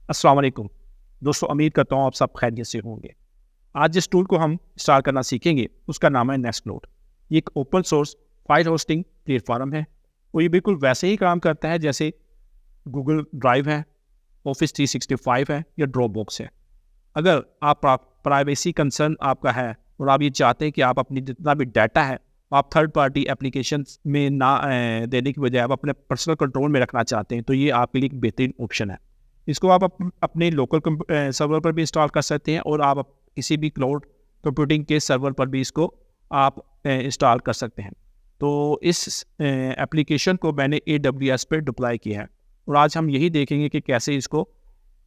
अस्सलाम वालेकुम दोस्तों, उम्मीद करता हूँ आप सब खैरियत से होंगे। आज जिस टूल को हम इंस्टॉल करना सीखेंगे उसका नाम है नेस्टनोड। ये एक open source file hosting platform है और ये बिल्कुल वैसे ही काम करता है जैसे गूगल ड्राइव है, ऑफिस 365 है या ड्रॉपबॉक्स है। अगर आप प्राइवेसी कंसर्न आपका है और आप ये चाहते हैं कि आप अपनी जितना भी डाटा है आप थर्ड पार्टी एप्लीकेशन में ना देने की बजाय आप अपने पर्सनल कंट्रोल में रखना चाहते हैं, तो ये आपके लिए एक बेहतरीन ऑप्शन है। इसको आप अपने लोकल सर्वर पर भी इंस्टॉल कर सकते हैं और आप किसी भी क्लाउड कंप्यूटिंग के सर्वर पर भी इसको आप इंस्टॉल कर सकते हैं। तो इस एप्लीकेशन को मैंने AWS पर डिप्लॉय किया है और आज हम यही देखेंगे कि कैसे इसको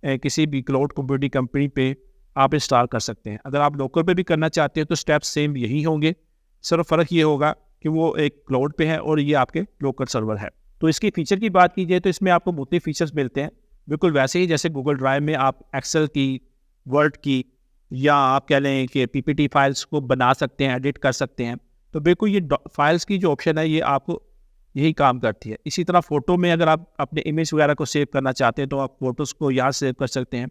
किसी भी क्लाउड कंप्यूटिंग कंपनी पे आप इंस्टॉल कर सकते हैं। अगर आप लोकल पे भी करना चाहते हैं तो स्टेप्स सेम यही होंगे, सिर्फ फ़र्क ये होगा कि वो एक क्लाउड पे है और ये आपके लोकल सर्वर है। तो इसकी फ़ीचर की बात की जाए तो इसमें आपको मुख्तलिफ फ़ीचर्स मिलते हैं, बिल्कुल वैसे ही जैसे गूगल ड्राइव में आप एक्सेल की, वर्ड की या आप कह लें कि PPT फाइल्स को बना सकते हैं, एडिट कर सकते हैं। तो बिल्कुल ये फाइल्स की जो ऑप्शन है ये आपको यही काम करती है। इसी तरह फ़ोटो में अगर आप अपने इमेज वगैरह को सेव करना चाहते हैं तो आप फ़ोटोज़ को यहाँ सेव कर सकते हैं।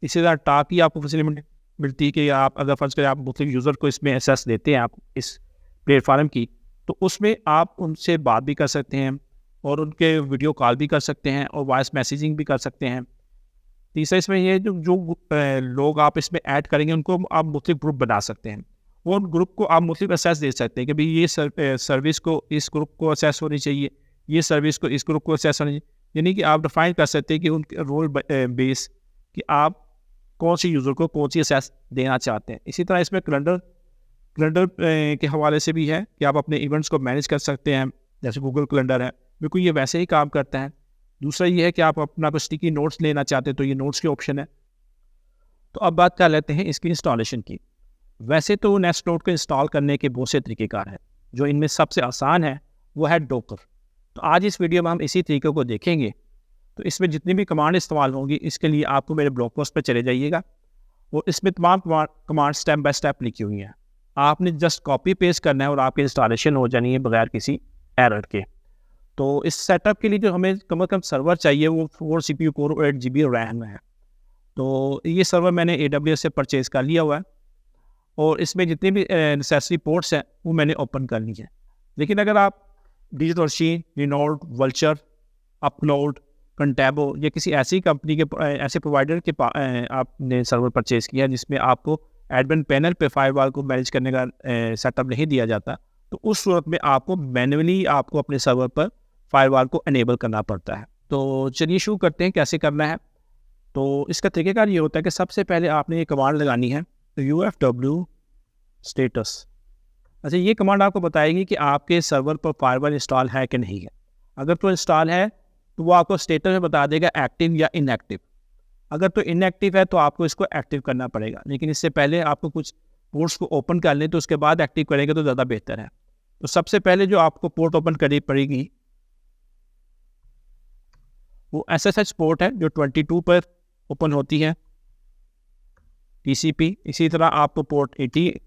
इसी तरह टॉक की आपको फैसिलिटी मिलती है कि आप अगर फ़र्ज़ करें आप मुख्तलिफ यूज़र को इसमें एक्सेस देते हैं आप इस प्लेटफॉर्म की, तो उसमें आप उनसे बात भी कर सकते हैं और उनके वीडियो कॉल भी कर सकते हैं और वॉइस मैसेजिंग भी कर सकते हैं। तीसरा इसमें ये जो जो लोग आप इसमें ऐड करेंगे उनको आप मुख्तलिफ ग्रुप बना सकते हैं और उन ग्रुप को आप मुख्तलिफ एक्सेस दे सकते हैं कि भाई ये सर्विस को इस ग्रुप को एक्सेस होनी चाहिए, ये सर्विस को इस ग्रुप को एक्सेस होनी चाहिए। यानी कि आप डिफाइन कर सकते हैं कि उनके रोल बेस कि आप कौन सी यूज़र को कौन सी एक्सेस देना चाहते हैं। इसी तरह इसमें कैलेंडर के हवाले से भी है कि आप अपने इवेंट्स को मैनेज कर सकते हैं, जैसे गूगल कैलेंडर है, बिल्कुल ये वैसे ही काम करता है। दूसरा ये है कि आप अपना कुछ स्टिकी नोट्स लेना चाहते हैं तो ये नोट्स की ऑप्शन है। तो अब बात कर लेते हैं इसकी इंस्टॉलेशन की। वैसे तो नेस्टनोड को इंस्टॉल करने के बहुत से तरीक़ेकार हैं, जो इनमें सबसे आसान है वो है डॉकर। तो आज इस वीडियो में हम इसी तरीके को देखेंगे। तो इसमें जितनी भी कमांड इस्तेमाल होंगी इसके लिए आपको मेरे ब्लॉग पोस्ट पर चले जाइएगा और इसमें तमाम कमांड स्टेप बाय स्टेप लिखी हुई हैं। आपने जस्ट कॉपी पेस्ट करना है और आपकी इंस्टॉलेशन हो जानी है बगैर किसी एरर के। तो इस सेटअप के लिए जो हमें कम से कम सर्वर चाहिए वो 4 CPU कोर और 8 GB रैम है। तो ये सर्वर मैंने AWS से परचेज़ कर लिया हुआ है और इसमें जितने भी नेसेसरी पोर्ट्स हैं वो मैंने ओपन कर ली है। लेकिन अगर आप digital machine, Lionel, vulture, upload, कंटेबो या किसी ऐसी कंपनी के ऐसे प्रोवाइडर के आपने सर्वर परचेज़ किया जिसमें आपको एडमिन पैनल पे फायरवॉल को मैनेज करने का सेटअप नहीं दिया जाता, तो उस सूरत में आपको मैन्युअली आपको अपने सर्वर पर फायरवॉल को इनेबल करना पड़ता है। तो चलिए शुरू करते हैं कैसे करना है। तो इसका तरीक़ेकार ये होता है कि सबसे पहले आपने ये कमांड लगानी है UFW स्टेटस। अच्छा, ये कमांड आपको बताएगी कि आपके सर्वर पर फायरवॉल इंस्टॉल है कि नहीं है। अगर तो इंस्टॉल है तो वो आपको स्टेटस में बता देगा एक्टिव या इनएक्टिव। अगर तो इनएक्टिव है तो आपको इसको एक्टिव करना पड़ेगा, लेकिन इससे पहले आपको कुछ पोर्ट्स को ओपन कर लें तो उसके बाद एक्टिव करेंगे तो ज़्यादा बेहतर है। तो सबसे पहले जो आपको पोर्ट ओपन करनी पड़ेगी वो SSH पोर्ट है जो 22 पर ओपन होती है, TCP। इसी तरह आपको पोर्ट 80,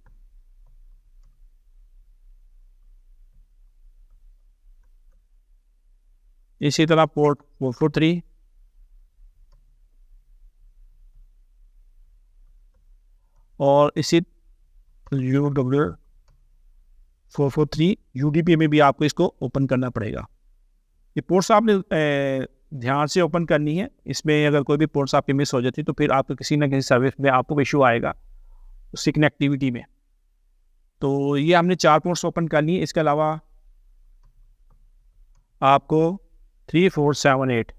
इसी तरह पोर्ट 443 और इसी UW443 UDP में भी आपको इसको ओपन करना पड़ेगा। ये पोर्ट्स आपने ध्यान से ओपन करनी है। इसमें अगर कोई भी पोर्ट्स आपकी मिस हो जाती है तो फिर आपको किसी ना किसी सर्विस में आपको इशू आएगा उसकी कनेक्टिविटी में। तो ये हमने 4 पोर्ट्स ओपन करनी है। इसके अलावा आपको 3478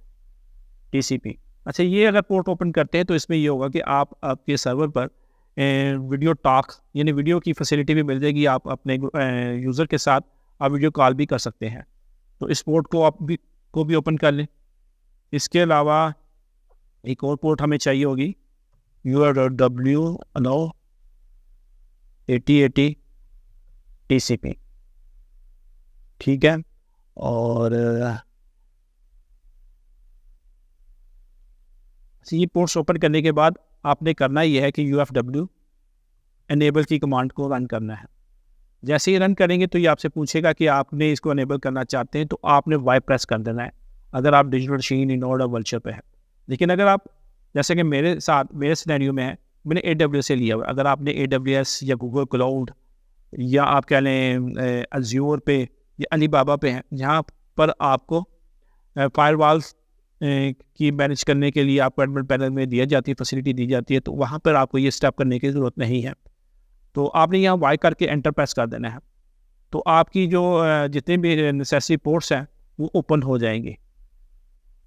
TCP। अच्छा, ये अगर पोर्ट ओपन करते हैं तो इसमें ये होगा कि आपके सर्वर पर वीडियो टॉक यानी वीडियो की फैसिलिटी भी मिल जाएगी। आप अपने यूज़र के साथ आप वीडियो कॉल भी कर सकते हैं। तो इस पोर्ट को आप भी ओपन कर लें। इसके अलावा एक और पोर्ट हमें चाहिए होगी UFW 8080 TCP, ठीक है। और ये पोर्ट्स ओपन करने के बाद आपने करना ये है कि UFW एनेबल की कमांड को रन करना है। जैसे ही रन करेंगे तो ये आपसे पूछेगा कि आपने इसको एनेबल करना चाहते हैं, तो आपने वाई प्रेस कर देना है अगर आप डिजिटल मशीन, लिनोड और वल्चर पे है। लेकिन अगर आप जैसे कि मेरे साथ मेरे सिनेरियो में है, मैंने AWS से लिया हुआ है। अगर आपने AWS या गूगल क्लाउड या आप कह लें अज्योर पे या अलीबाबा पे है, जहाँ पर आपको फायरवॉल्स की मैनेज करने के लिए आपको एडमिन पैनल में दिया जाती है, फैसिलिटी दी जाती है, तो वहाँ पर आपको ये स्टेप करने की ज़रूरत नहीं है। तो आपने यहाँ वाई करके एंटर प्रेस कर देना है, तो आपकी जो जितने भी नेसेसरी पोर्ट्स हैं वो ओपन हो जाएंगे।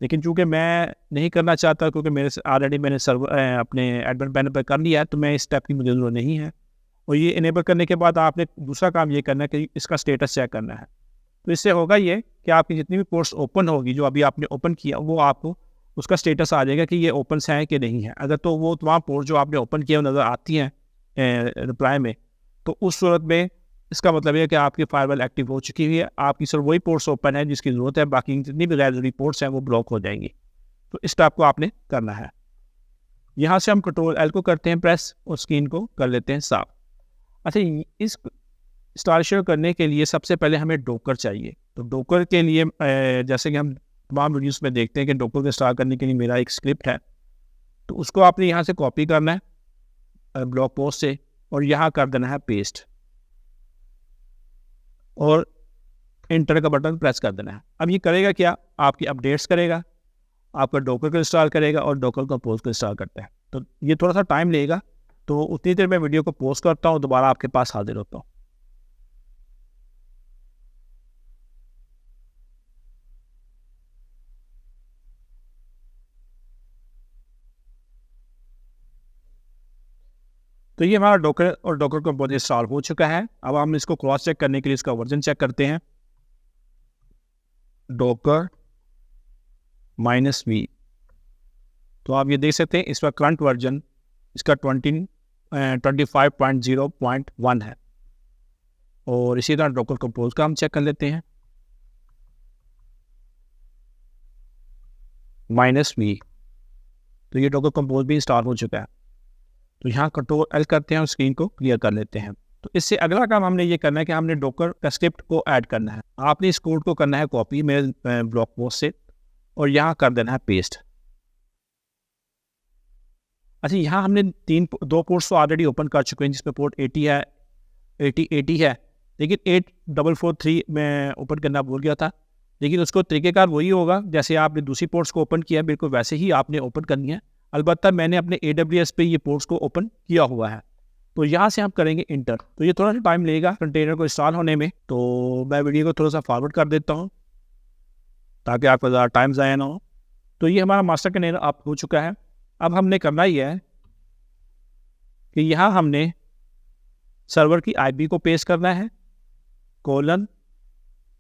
लेकिन चूंकि मैं नहीं करना चाहता, क्योंकि मेरे से ऑलरेडी मैंने सर्वर अपने एडमिन पैनल पर कर लिया है, तो मैं इस स्टेप की मुझे ज़रूरत नहीं है। और ये इनेबल करने के बाद आपने दूसरा काम ये करना है कि इसका स्टेटस चेक करना है। तो इससे होगा ये कि आपकी जितनी भी पोर्ट्स ओपन होगी, जो अभी आपने ओपन किया, वो आपको उसका स्टेटस आ जाएगा कि ये ओपन है कि नहीं है। अगर तो वो तमाम पोर्ट्स जो आपने ओपन किया नज़र आती हैं रिप्लाई में, तो उस सूरत में इसका मतलब है कि आपकी फायरवॉल एक्टिव हो चुकी हुई है, आपकी सिर्फ वही पोर्ट्स ओपन है जिसकी ज़रूरत है, बाकी जितनी भी गैर ज़रूरी पोर्ट्स हैं वो ब्लॉक हो जाएंगी। तो इस स्टेप को आपने करना है। यहाँ से हम Ctrl+L को करते हैं प्रेस और स्क्रीन को कर लेते हैं साफ। अच्छा, इस इंस्टॉलेशन करने के लिए सबसे पहले हमें डोकर चाहिए। तो डोकर के लिए जैसे कि हम तमाम वीडियोस में देखते हैं कि डोकर को इंस्टॉल करने के लिए मेरा एक स्क्रिप्ट है, तो उसको आपने यहाँ से कॉपी करना है ब्लॉग पोस्ट से, और यहाँ कर देना है पेस्ट और एंटर का बटन प्रेस कर देना है। अब ये करेगा क्या, आपकी अपडेट्स करेगा, आपका डोकर को इंस्टॉल करेगा और डोकर कंपोज को इंस्टॉल करता है। तो ये थोड़ा सा टाइम लेगा, तो उतनी देर में वीडियो को पोस्ट करता हूँ, दोबारा आपके पास हाजिर होता हूँ। तो ये हमारा डोकर और डोकर कंपोज इंस्टॉल हो चुका है। अब हम इसको क्रॉस चेक करने के लिए इसका वर्जन चेक करते हैं, डोकर -v। तो आप ये देख सकते हैं इसका करंट वर्जन इसका 25.0.1 है। और इसी तरह डोकर कंपोज का हम चेक कर लेते हैं, -v। तो ये डोकर कंपोज भी इंस्टॉल हो चुका है। तो यहाँ Ctrl+L करते हैं और स्क्रीन को क्लियर कर लेते हैं। तो इससे अगला काम हमने ये करना है कि हमने डोकर का स्क्रिप्ट को ऐड करना है। आपने इस कोड को करना है कॉपी मेरे ब्लॉग पोस्ट से और यहाँ कर देना है पेस्ट। अच्छा, यहाँ हमने दो पोर्ट्स तो ऑलरेडी ओपन कर चुके हैं, जिसमें पोर्ट 80 है, 80 है, लेकिन 8443 में ओपन करना भूल गया था। लेकिन उसको तरीक़ेकार वही होगा जैसे आपने दूसरी पोर्ट्स को ओपन किया, बिल्कुल वैसे ही आपने ओपन करनी है। अलबत्ता मैंने अपने AWS पे ये पोर्ट्स को ओपन किया हुआ है। तो यहाँ से हम करेंगे इंटर। तो ये थोड़ा सा टाइम लेगा कंटेनर को इंस्टॉल होने में, तो मैं वीडियो को थोड़ा सा फॉरवर्ड कर देता हूँ ताकि आपका ज़्यादा टाइम ज़ाया ना हो। तो ये हमारा मास्टर कंटेनर आप हो चुका है। अब हमने करना ही है कि यहाँ हमने सर्वर की IP को पेस्ट करना है,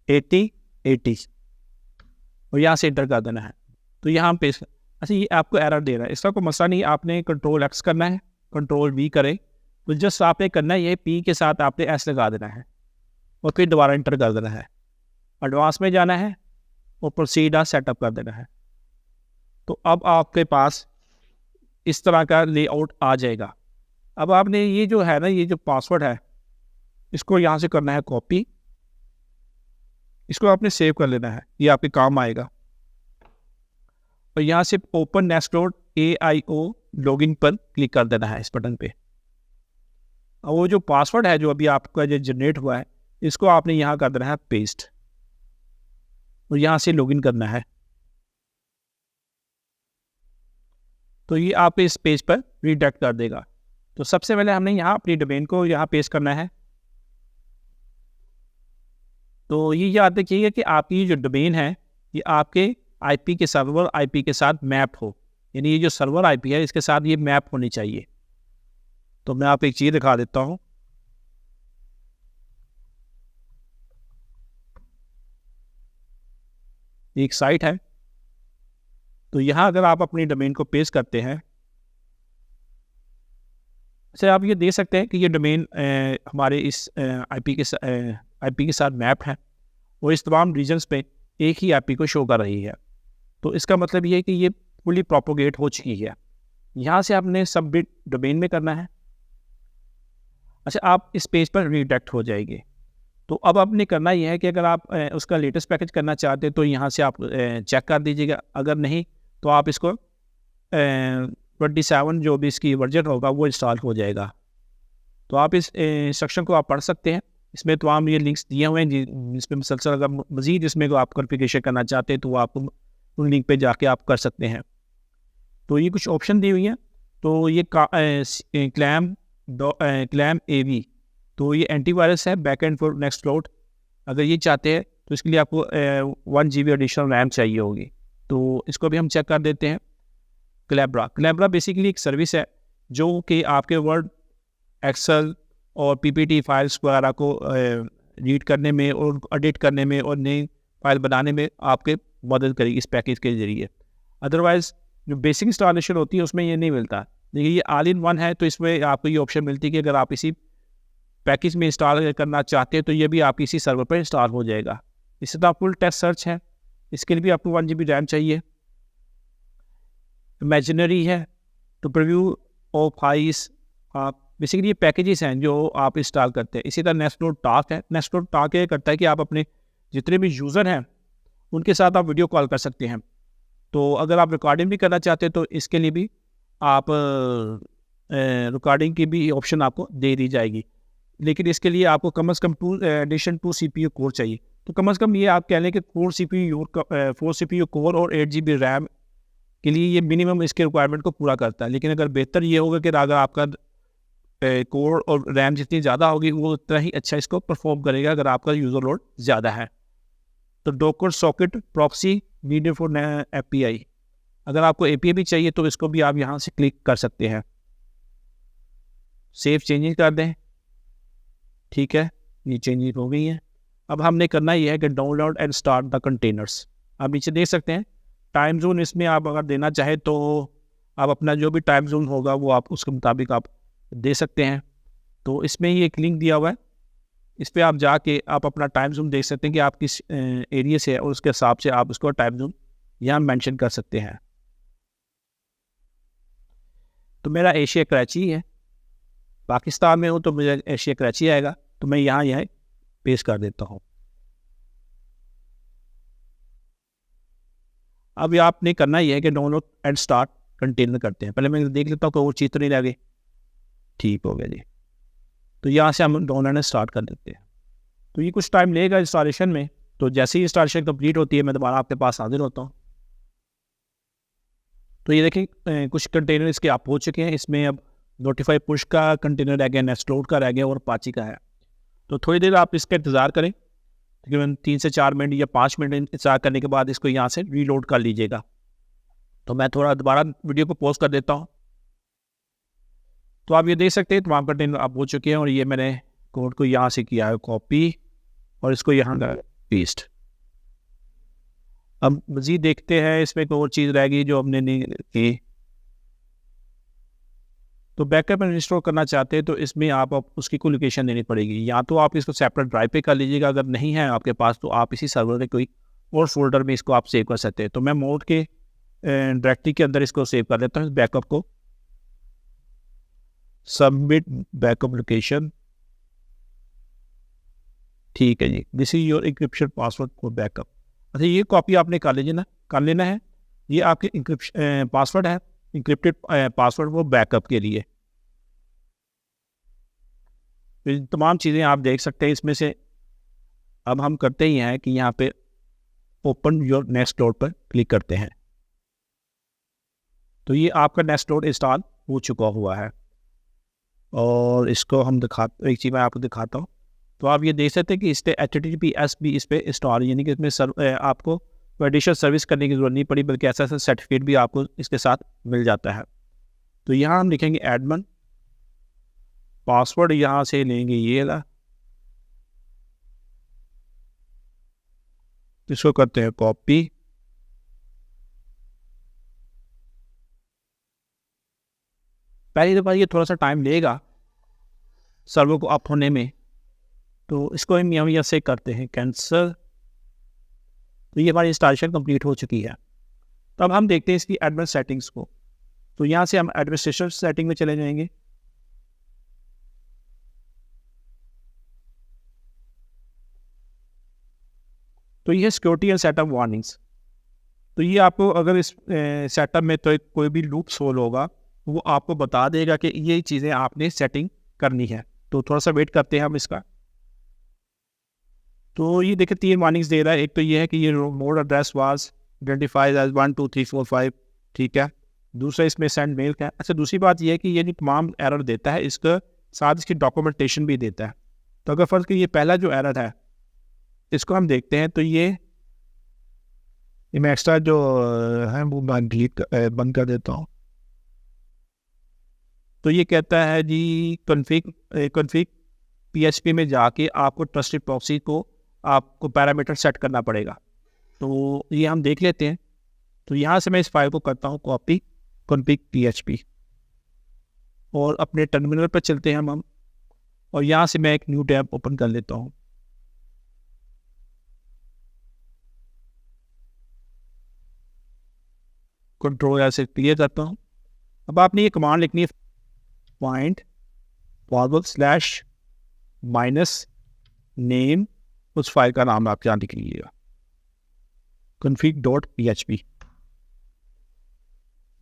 :8080 और यहाँ से इंटर कर देना है। तो यहाँ हम पेस्ट। अच्छा, ये आपको एरर दे रहा है, इसका कोई मसला नहीं। आपने Ctrl+X करना है, Ctrl+V करें, तो जस्ट आपने करना है ये P के साथ आपने S लगा देना है और फिर दोबारा इंटर कर देना है। एडवांस में जाना है और प्रोसीड सेटअप कर देना है। तो अब आपके पास इस तरह का लेआउट आ जाएगा। अब आपने ये जो है ना, ये जो पासवर्ड है, इसको यहाँ से करना है कॉपी, इसको आपने सेव कर लेना है, ये आपके काम आएगा। और यहाँ से ओपन नेस्टनोड AIO लॉगिन पर क्लिक कर देना है इस बटन पे। और वो जो पासवर्ड है जो अभी आपका जो जनरेट हुआ है, इसको आपने यहाँ कर देना है पेस्ट और यहाँ से लॉगिन करना है। तो ये आप इस पेज पर रीडायरेक्ट कर देगा। तो सबसे पहले हमने यहाँ अपनी डोमेन को यहाँ पेस्ट करना है। तो ये याद रखिएगा कि आपकी जो डोमेन है ये आपके IP के सर्वर IP के साथ मैप हो, यानी ये जो सर्वर IP है इसके साथ ये मैप होनी चाहिए। तो मैं आपको एक चीज़ दिखा देता हूँ। एक साइट है, तो यहाँ अगर आप अपनी डोमेन को पेस्ट करते हैं, अच्छा आप ये देख सकते हैं कि ये डोमेन हमारे इस IP के साथ मैप है और इस तमाम रीजन्स पे एक ही IP को शो कर रही है। तो इसका मतलब ये है कि ये फुली प्रोपोगेट हो चुकी है। यहाँ से आपने सबमिट डोमेन में करना है। अच्छा, आप इस पेज पर रीडायरेक्ट हो जाएंगे। तो अब आपने करना ये है कि अगर आप उसका लेटेस्ट पैकेज करना चाहते हैं तो यहाँ से आप चेक कर दीजिएगा, अगर नहीं तो आप इसको 27 जो भी इसकी वर्जन होगा वो इंस्टॉल हो जाएगा। तो आप इस इंस्ट्रक्शन को आप पढ़ सकते हैं, इसमें तमाम ये लिंक्स दिए हुए हैं जिसमें मुसलसल अगर मज़ीद इसमें को आप कॉन्फ़िगरेशन करना चाहते हैं तो आप उन लिंक पे जाके आप कर सकते हैं। तो ये कुछ ऑप्शन दी हुई हैं। तो ये क्लैम एवी, तो ये एंटीवायरस है बैकएंड फॉर नेक्स्टक्लाउड। अगर ये चाहते हैं तो इसके लिए आपको 1 GB एडिशनल रैम चाहिए होगी। तो इसको भी हम चेक कर देते हैं। क्लैब्रा बेसिकली एक सर्विस है जो कि आपके वर्ड, एक्सेल और पीपीटी फाइल्स वगैरह को रीड करने में और एडिट करने में और नई फाइल बनाने में आपके मदद करेगी इस पैकेज के ज़रिए। अदरवाइज़ जो बेसिक इंस्टॉलेशन होती है उसमें ये नहीं मिलता, लेकिन ये ऑल इन वन है तो इसमें आपको ये ऑप्शन मिलती है कि अगर आप इसी पैकेज में इंस्टॉल करना चाहते हैं तो ये भी आप इसी सर्वर पर इंस्टॉल हो जाएगा। इससे तो आप फुल टेक्स्ट सर्च है, इसके लिए भी आपको 1 GB रैम चाहिए। इमेजिनरी है तो प्रीव्यू ऑफ हाइस, आप बेसिकली ये पैकेजेस हैं जो आप इंस्टॉल करते हैं। इसी तरह नेक्स्टक्लाउड टॉक है। नेक्स्टक्लाउड टॉक ये करता है कि आप अपने जितने भी यूज़र हैं उनके साथ आप वीडियो कॉल कर सकते हैं। तो अगर आप रिकॉर्डिंग भी करना चाहते हैं तो इसके लिए भी आप रिकॉर्डिंग की भी ऑप्शन आपको दे दी जाएगी, लेकिन इसके लिए आपको कम से कम 2 CPU कोर चाहिए। तो कम से कम ये आप कह लें कि 4 CPU कोर और 8 GB रैम के लिए ये मिनिमम इसके रिक्वायरमेंट को पूरा करता है। लेकिन अगर बेहतर ये होगा कि अगर आपका कोर और रैम जितनी ज़्यादा होगी वो उतना ही अच्छा इसको परफॉर्म करेगा अगर आपका यूज़र लोड ज़्यादा है। तो Docker socket proxy needed for API, अगर आपको API भी चाहिए तो इसको भी आप यहाँ से क्लिक कर सकते हैं। सेव चेंजेस कर दें, ठीक है, ये चेंजेस हो गई हैं। अब हमने करना ये है कि download and start the containers. आप नीचे देख सकते हैं टाइम जोन, इसमें आप अगर देना चाहे तो आप अपना जो भी टाइम जोन होगा वो आप उसके मुताबिक आप दे सकते हैं। तो इसमें ही एक लिंक दिया हुआ है, इस पर आप जाके आप अपना टाइम जोन देख सकते हैं कि आप किस एरिया से है और उसके हिसाब से आप उसको टाइम जोन यहाँ मेंशन कर सकते हैं। तो मेरा एशिया कराची है, पाकिस्तान में हूँ तो मुझे एशिया कराची आएगा, तो मैं यहाँ पेश कर देता हूँ। अब आपने करना ही है कि डाउनलोड एंड स्टार्ट कंटेनर करते हैं। पहले मैं देख लेता हूँ कि वो चीज़ तो नहीं रह गई, ठीक हो गया जी। तो यहाँ से हम डाउनलोड एंड स्टार्ट कर देते हैं। तो ये कुछ टाइम लेगा इंस्टॉलेशन में, तो जैसे ही इंस्टॉलेशन कंप्लीट होती है मैं दोबारा आपके पास हाजिर होता हूँ। तो ये देखें कुछ कंटेनर इसके आप हो चुके हैं। इसमें अब नोटिफाई पुश का कंटेनर रह गया, नेक्स्टक्लाउड का रह गया और अपाची का है। तो थोड़ी देर आप इसका इंतज़ार करें, तकरीबन 3 से 4 मिनट या 5 मिनट इंतज़ार करने के बाद इसको यहाँ से रीलोड कर लीजिएगा। तो मैं थोड़ा दोबारा वीडियो को पॉज कर देता हूँ। तो आप ये देख सकते हैं तमाम कंटेनर आप हो चुके हैं और ये मैंने कोड को यहाँ से किया है कॉपी और इसको यहाँ का पेस्ट। अब मज़ीद देखते हैं इसमें कोई और चीज़ रहेगी जो हमने नहीं की। तो बैकअप एंड रिस्टोर करना चाहते हैं तो इसमें आप उसकी कोई लोकेशन देनी पड़ेगी, या तो आप इसको सेपरेट ड्राइव पे कर लीजिएगा, अगर नहीं है आपके पास तो आप इसी सर्वर के कोई और फोल्डर में इसको आप सेव कर सकते हैं। तो मैं मोड के डायरेक्टरी के अंदर इसको सेव कर देता हूँ, बैकअप को। सबमिट बैकअप लोकेशन, ठीक है जी, this is your encryption password for backup. अच्छा, ये कॉपी आपने कर लेना है। ये आपके इंक्रिप्शन पासवर्ड है, इंक्रिप्टेड पासवर्ड वो बैकअप के लिए। तो तमाम चीज़ें आप देख सकते हैं इसमें से। अब हम करते ही हैं कि यहाँ पे ओपन योर नेक्स्टक्लाउड पर क्लिक करते हैं। तो ये आपका नेक्स्टक्लाउड इंस्टॉल हो चुका हुआ है और इसको हम एक चीज़ मैं आपको दिखाता हूँ। तो आप ये देख सकते हैं कि इस पर HTTPS भी इस पर इंस्टॉल, यानी कि इसमें आपको एडिशनल सर्विस करने की जरूरत नहीं पड़ी, बल्कि ऐसा सर्टिफिकेट भी आपको इसके साथ मिल जाता है। तो यहाँ हम लिखेंगे एडमिन, पासवर्ड यहाँ से लेंगे ये वाला, इसको करते हैं कॉपी, पहली दफ़ा ये थोड़ा सा टाइम लेगा सर्वर को अप होने में, तो इसको हम यहाँ से करते हैं कैंसिल। तो ये हमारी इंस्टॉलेशन कंप्लीट हो चुकी है। तो अब हम देखते हैं इसकी एडमिन सेटिंग्स को। तो यहाँ से हम एडमिनिस्ट्रेशन सेटिंग में चले जाएंगे। तो ये सिक्योरिटी एंड सेटअप वार्निंग्स। तो ये आपको अगर इस सेटअप में तो कोई भी लूप सोल होगा वो आपको बता देगा कि ये चीज़ें आपने सेटिंग करनी है। तो थोड़ा सा वेट करते हैं हम इसका। तो ये देखिए 3 वार्निंग्स दे रहा है। एक तो ये है कि ये mode address was identified as 1 2 3 4 5, ठीक है। दूसरा इसमें सेंड मेल का है। अच्छा, दूसरी बात ये है कि ये जो तमाम एरर देता है इसका साथ इसकी डॉक्यूमेंटेशन भी देता है। तो अगर फर्ज कि ये पहला जो एरर है इसको हम देखते हैं, तो ये मैं एक्स्ट्रा जो है वो मैं डिलीट बंद कर देता हूँ। तो ये कहता है जी कॉन्फ़िग पीएचपी में जाके आपको ट्रस्टेड प्रॉक्सी को आपको पैरामीटर सेट करना पड़ेगा। तो ये हम देख लेते हैं। तो यहाँ से मैं इस फाइल को करता हूँ कॉपी कॉन्फ़िग पीएचपी और अपने टर्मिनल पर चलते हैं हम और यहाँ से मैं एक न्यू टैब ओपन कर लेता हूँ। कंट्रोल ऐसे क्लियर करता हूँ। अब आपने ये कमांड लिखनी है फाइंड // नेम, उस फाइल का नाम आप यहाँ लिख लीजिएगा config.php।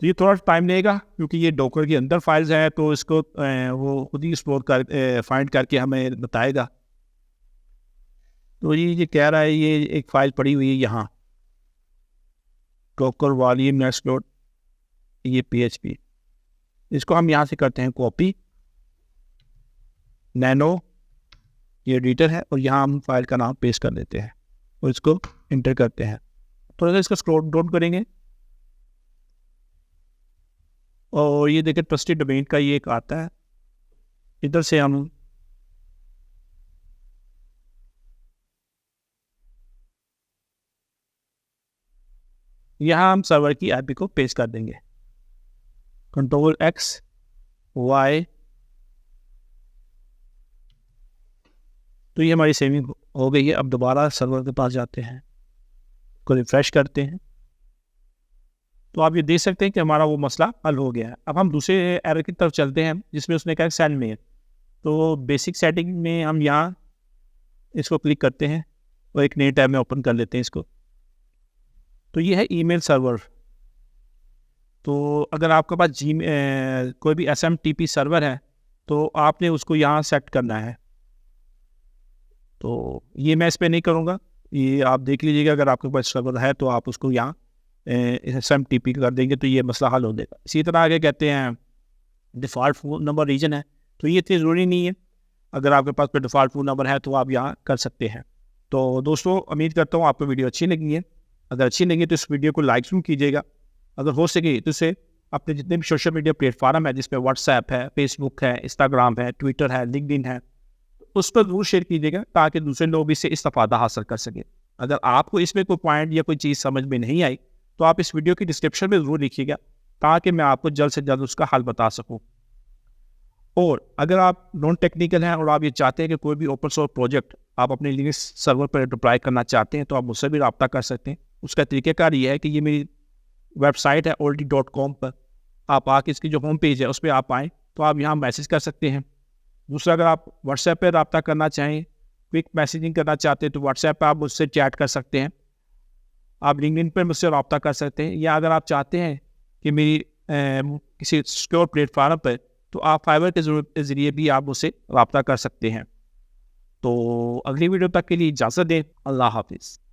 तो ये थोड़ा टाइम लेगा क्योंकि ये डॉकर के अंदर फाइल्स हैं, तो इसको वो खुद ही एक्सप्लोर कर फाइंड करके हमें बताएगा। तो ये कह रहा है ये एक फाइल पड़ी हुई है यहाँ डॉकर वॉल्यूम नेक्स्टलोड, ये PHP। इसको हम यहाँ से करते हैं कॉपी, नैनो ये एडिटर है और यहाँ हम फाइल का नाम पेस्ट कर देते हैं और इसको इंटर करते हैं। थोड़ा सा इसका स्क्रॉल डाउन करेंगे और ये देखिए ट्रस्टेड डोमेन का ये एक आता है। इधर से हम यहाँ हम सर्वर की आईपी को पेस्ट कर देंगे, Ctrl+X+Y। तो ये हमारी सेविंग हो गई है। अब दोबारा सर्वर के पास जाते हैं, को रिफ्रेश करते हैं, तो आप ये देख सकते हैं कि हमारा वो मसला हल हो गया है। अब हम दूसरे एरर की तरफ चलते हैं जिसमें उसने कहा सेंड मेल। तो बेसिक सेटिंग में हम यहाँ इसको क्लिक करते हैं और एक नए टैब में ओपन कर लेते हैं इसको। तो ये है ईमेल सर्वर। तो अगर आपके पास कोई भी SMTP सर्वर है तो आपने उसको यहाँ सेट करना है। तो ये मैं इस पर नहीं करूँगा, ये आप देख लीजिएगा। अगर आपके पास सर्वर है तो आप उसको यहाँ SMTP कर देंगे तो ये मसला हल हो जाएगा। इसी तरह आगे कहते हैं डिफ़ॉल्ट फ़ोन नंबर रीजन है, तो ये इतनी ज़रूरी नहीं है। अगर आपके पास कोई डिफ़ॉल्ट फ़ोन नंबर है तो आप यहाँ कर सकते हैं। तो दोस्तों उम्मीद करता हूँ आपको वीडियो अच्छी लगी है। अगर अच्छी लगी तो इस वीडियो को लाइक ज़रूर कीजिएगा। अगर हो सके तो इसे अपने जितने भी सोशल मीडिया प्लेटफॉर्म है जिसमें व्हाट्सएप है, फेसबुक है, इंस्टाग्राम है, ट्विटर है, लिंक्डइन है, उस पर जरूर शेयर कीजिएगा ताकि दूसरे लोग भी इससे इस्तेफादा हासिल कर सकें। अगर आपको इसमें कोई पॉइंट या कोई चीज़ समझ में नहीं आई तो आप इस वीडियो की डिस्क्रिप्शन में ज़रूर लिखिएगा ताकि मैं आपको जल्द से जल्द उसका हल बता सकूँ। और अगर आप नॉन टेक्निकल हैं और आप ये चाहते हैं कि कोई भी ओपन सोर्स प्रोजेक्ट आप अपने लिनक्स सर्वर पर डिप्लॉय करना चाहते हैं तो आप मुझसे भी रब्ता कर सकते हैं। उसका तरीक़ाकार ये है कि ये मेरी वेबसाइट है olty.com पर आप आके इसकी जो होम पेज है उस पर आप आएँ तो आप यहाँ मैसेज कर सकते हैं। दूसरा, अगर आप व्हाट्सएप पर रब्ता करना चाहें, क्विक मैसेजिंग करना चाहते हैं तो व्हाट्सएप पर आप मुझसे चैट कर सकते हैं। आप लिंक्डइन पर मुझसे रब्ता कर सकते हैं, या अगर आप चाहते हैं कि मेरी किसी सिक्योर प्लेटफार्म पर तो आप फाइवर के ज़रिए भी आप मुझसे रब्ता कर सकते हैं। तो अगली वीडियो तक के लिए इजाज़त दें। अल्लाह हाफिज़।